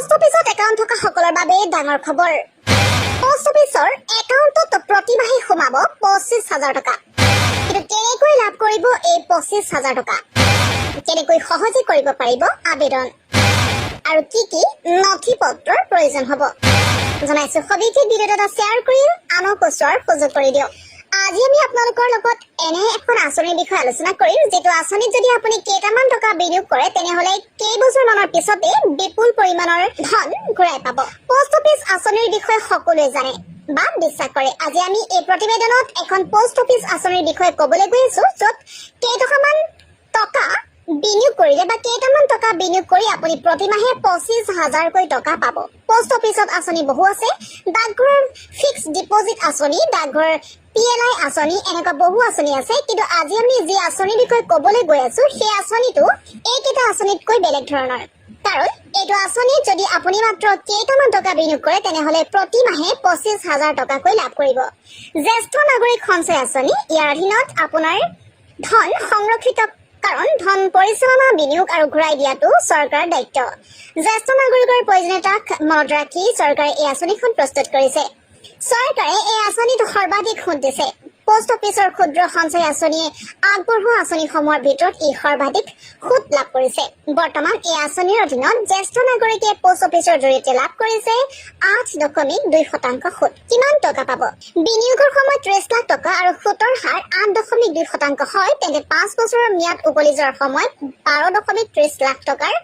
Post অফিসত account থকা সকলৰ বাবে ডাঙৰ খবৰ। পোষ্ট অফিসৰ একাউন্টত প্ৰতিমাহে সোমাব 25,000 টকা। কিন্তু কেনেকৈ লাভ কৰিব এই 25,000 টকা? কেনেকৈ সহজে কৰিব পাৰিব আবেদন? আৰু কি কি নথি পত্ৰৰ প্ৰয়োজন হ'ব জনাইছো। সবিকে ভিডিঅ'ত শ্বেয়াৰ কৰি আনকো চোৱাৰ সুযোগ কৰি দিয়ক। আজি আমি আপোনালোকৰ লগত এনে এখন আঁচনিৰ বিষয়ে আলোচনা কৰিম, যেটো আঁচনিত যদি আপুনি কেইটামান টকা বিনিয়োগ কৰে তেনেহলে কেইবছৰ মানৰ পিছতে বিপুল পৰিমাণৰ ধন ঘূৰাই পাব। পোষ্ট অফিস আঁচনিৰ বিষয়ে সকলোৱে জানে বা বিশ্বাস কৰে। আজি আমি এই প্ৰতিবেদনত এখন পোষ্ট অফিস আঁচনিৰ বিষয়ে ক'বলৈ গৈ আছো, য'ত কেইটকামান টকা বিনিয়োগ কৰিলে বা কেইটামান টকা বিনিয়োগ কৰি আপুনি প্ৰতিমাহে 25,000কৈ টকা পাব। পোষ্ট অফিসত আঁচনি বহু আছে, ডাকঘৰৰ ফিক্সড ডিপজিট আঁচনি, ডাকঘৰ PLI আঁচনি, এনেকুৱা বহু আঁচনি আছে। কিন্তু আজি আমি যি আঁচনিৰ বিষয়ে ক'বলৈ গৈ আছো সেই আঁচনিটো এইকেইটা আঁচনিতকৈ বেলেগ ধৰণৰ। কাৰণ এইটো আঁচনিত যদি আপুনি মাত্ৰ কেইটামান টকা বিনিয়োগ কৰে তেনেহলে প্ৰতিমাহে 25,000 টকাকৈ লাভ কৰিব। জ্যেষ্ঠ নাগৰিক সঞ্চয় আঁচনি, ইয়াৰ অধীনত আপোনাৰ ধন সংৰক্ষিত, কাৰণ ধন পৰিচালনা, বিনিয়োগ আৰু ঘূৰাই দিয়াটো চৰকাৰৰ দায়িত্ব। জ্যেষ্ঠ নাগৰিকৰ প্ৰয়োজনীয়তাক মনত ৰাখি চৰকাৰে এই আঁচনিখন প্ৰস্তুত কৰিছে। চৰকাৰে এই আঁচনিত সৰ্বাধিক সুদ দিছে। পোষ্ট অফিসৰ ক্ষুদ্ৰ সঞ্চয় আঁচনিয়ে আগবঢ়োৱা আঁচনিসমূহৰ ভিতৰত ই সৰ্বাধিক সুদ লাভ কৰিছে। বৰ্তমান এই আঁচনিৰ অধীনত জ্যেষ্ঠ নাগৰিকে পোষ্ট অফিসৰ জৰিয়তে লাভ কৰিছে 8.2% সুদ। কিমান টকা পাব? বিনিয়োগৰ সময়ত 30 লাখ টকা আৰু সুতৰ হাৰ 8.2% হয়, তেন্তে 5 বছৰৰ ম্যাদ উকলি যোৱাৰ সময়ত 12.30 লাখ টকাৰ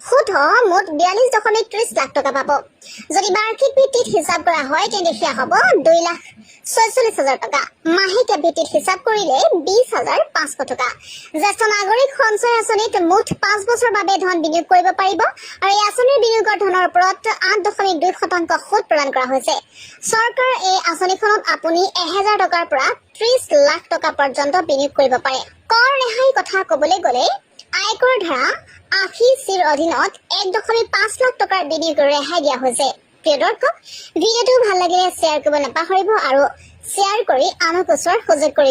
সুদ মুঠ 42.30 লাখ টকা পাব। যদি বাৰ্ষিক ভিত্তিত হিচাপ কৰা হয় তেন্তে সেয়া হ'ব 2,46,000 টকা। মাহেকীয়া ভিত্তিত হিচাপ কৰিলে 20,500 টকা। জ্যেষ্ঠ নাগৰিক সঞ্চয় আঁচনিত মুঠ 5 বছৰৰ বাবে ধন বিনিয়োগ কৰিব পাৰিব আৰু এই আঁচনিৰ বিনিয়োগৰ ধনৰ ওপৰত 8.2% সুদ প্ৰদান কৰা হৈছে। চৰকাৰৰ এই আঁচনিখনত আপুনি 1,000 টকাৰ পৰা 30 লাখ টকা পৰ্যন্ত বিনিয়োগ কৰিব পাৰে। কৰ ৰেহাই কথা ক'বলৈ গ'লে আয়কৰ ধাৰা 80(c)ৰ অধীনত 1.5 লাখ টকাৰ বিনিয়োগ ৰেহাই দিয়া হৈছে। প্ৰিয় দৰ্শক, ভিডিঅ'টো ভাল লাগিলে শ্বেয়াৰ কৰিব নাপাহৰিব আৰু শ্বেয়াৰ কৰি আনকো চোৱাৰ সুযোগ কৰি